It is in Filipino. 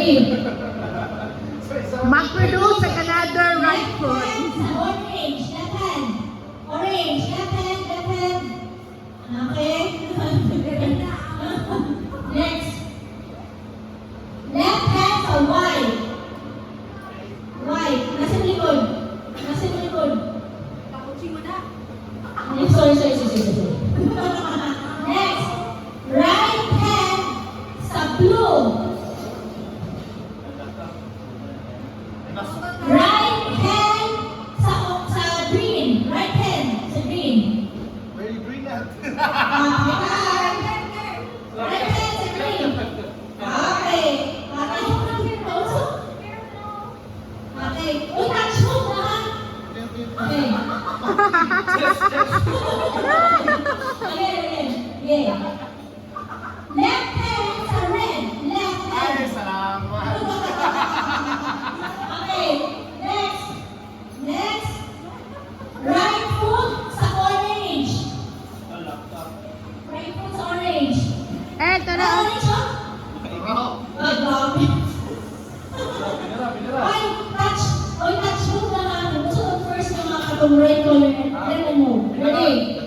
Ready? Mag-produce another right foot. Orange, left hand. Orange, left hand, left hand. Okay? Next. Left hand sa white. White. Nasa likod. Nasa likod. Sorry. Next. Right hand sa blue. Right hand sa green. Right hand sa green. Where you green at? Right hand sa green. Okay. Okay. Uy, touch mo na ha? Okay. Again. Yeah. Left hand sa red. Left hand. Ay, salamat. Okay, next. Right foot sa orange. Right foot sa orange. Eto na. Orange, oh? Grabe. Ay, touch mo na lang. Gusto ko first yung mga katong red color. Then move. Ready?